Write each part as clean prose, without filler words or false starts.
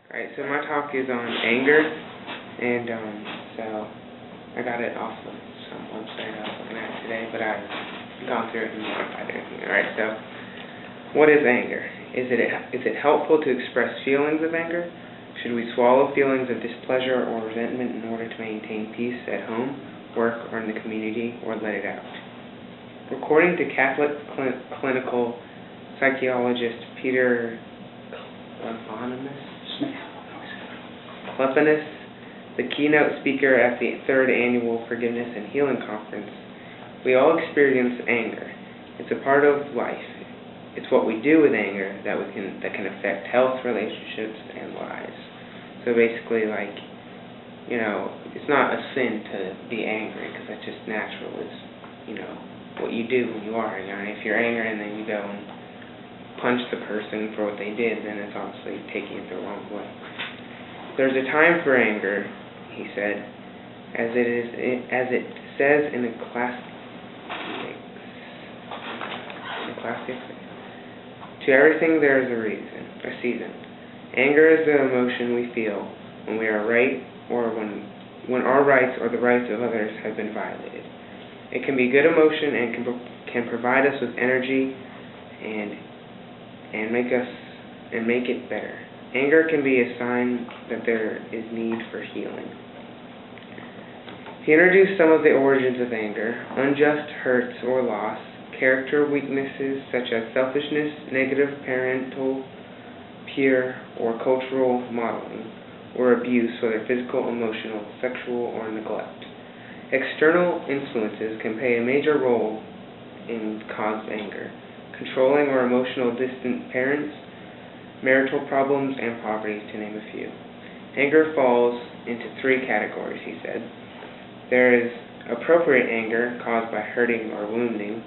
Alright, so my talk is on anger, and so I got it off of some website I was looking at today, but I've gone through it and modified everything. Alright, so what is anger? Is it helpful to express feelings of anger? Should we swallow feelings of displeasure or resentment in order to maintain peace at home, work, or in the community, or let it out? According to Catholic clinical psychologist Peter Klepenis, the keynote speaker at the 3rd Annual Forgiveness and Healing Conference, we all experience anger. It's a part of life. It's what we do with anger that can affect health, relationships, and lives. So basically, it's not a sin to be angry, because that's just natural. It's, what you do when you are angry. If you're angry and then you go and punch the person for what they did, then it's obviously taking it the wrong way. There's a time for anger, he said, as it says in the classics. To everything there is a season. Anger is the emotion we feel when we are right, or when our rights or the rights of others have been violated. It can be good emotion and can provide us with energy and make it better. Anger can be a sign that there is need for healing. He introduced some of the origins of anger: unjust hurts or loss, character weaknesses such as selfishness, negative parental, peer, or cultural modeling, or abuse, whether physical, emotional, sexual, or neglect. External influences can play a major role in cause anger: controlling or emotional distant parents, marital problems, and poverty, to name a few. Anger falls into 3 categories, he said. There is appropriate anger caused by hurting or wounding,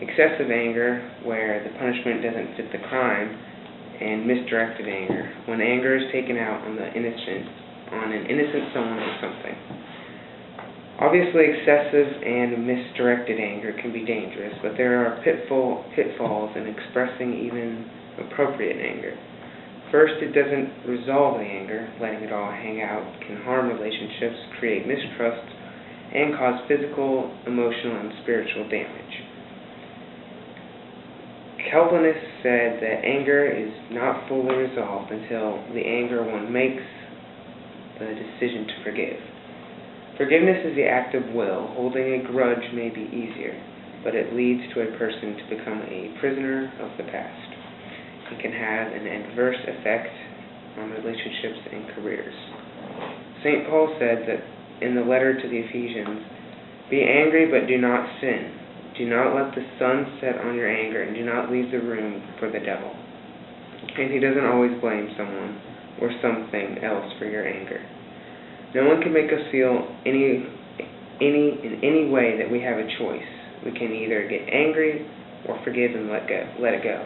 excessive anger where the punishment doesn't fit the crime, and misdirected anger, when anger is taken out on an innocent someone or something. Obviously, excessive and misdirected anger can be dangerous, but there are pitfalls in expressing even appropriate anger. First, it doesn't resolve the anger. Letting it all hang out can harm relationships, create mistrust, and cause physical, emotional, and spiritual damage. Klepenis said that anger is not fully resolved until the anger one makes the decision to forgive. Forgiveness is the act of will. Holding a grudge may be easier, but it leads to a person to become a prisoner of the past. It can have an adverse effect on relationships and careers. St. Paul said that in the letter to the Ephesians, "Be angry, but do not sin. Do not let the sun set on your anger, and do not leave the room for the devil." And he doesn't always blame someone or something else for your anger. No one can make us feel in any way that we have a choice. We can either get angry or forgive and let it go.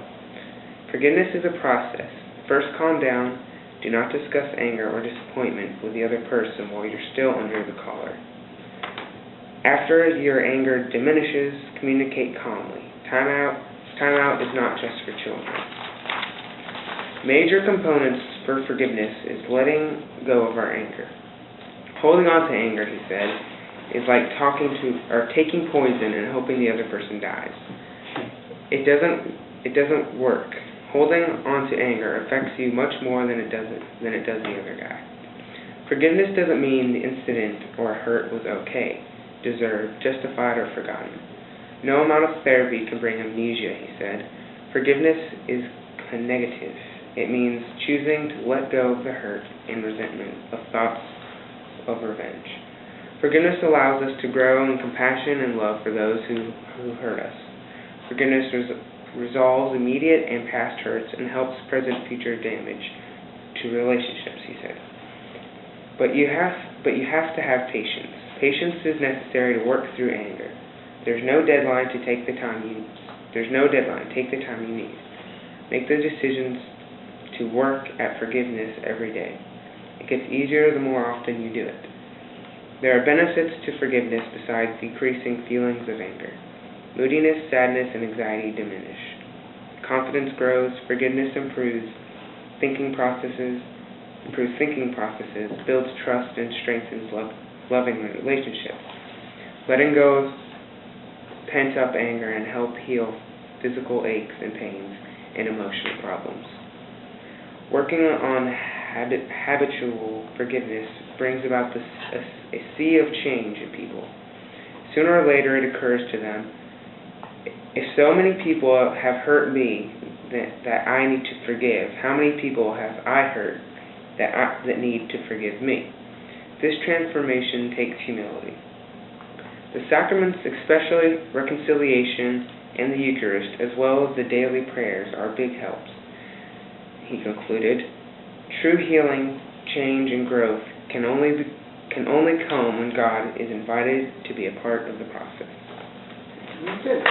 Forgiveness is a process. First, calm down. Do not discuss anger or disappointment with the other person while you're still under the collar. After your anger diminishes, communicate calmly. Timeout is not just for children. Major components for forgiveness is letting go of our anger. Holding on to anger, he said, is like taking poison and hoping the other person dies. It doesn't work. Holding on to anger affects you much more than it does the other guy. Forgiveness doesn't mean the incident or hurt was okay, deserved, justified, or forgotten. No amount of therapy can bring amnesia, he said. Forgiveness is a negative. It means choosing to let go of the hurt and resentment of thoughts of revenge. Forgiveness allows us to grow in compassion and love for those who hurt us. Forgiveness resolves immediate and past hurts and helps prevent future damage to relationships, he said. But you have to have patience. Patience is necessary to work through anger. There's no deadline. Take the time you need. Make the decisions to work at forgiveness every day. It gets easier the more often you do it. There are benefits to forgiveness besides decreasing feelings of anger. Moodiness, sadness, and anxiety diminish. Confidence grows. Forgiveness improves thinking processes, builds trust and strengthens loving relationships. Letting go of pent-up anger and help heal physical aches and pains and emotional problems. Working on habitual forgiveness brings about a sea of change in people. Sooner or later it occurs to them, if so many people have hurt me that I need to forgive, how many people have I hurt that need to forgive me? This transformation takes humility. The sacraments, especially reconciliation and the Eucharist, as well as the daily prayers, are big helps. He concluded, true healing, change, and growth can only come when God is invited to be a part of the process. That's it.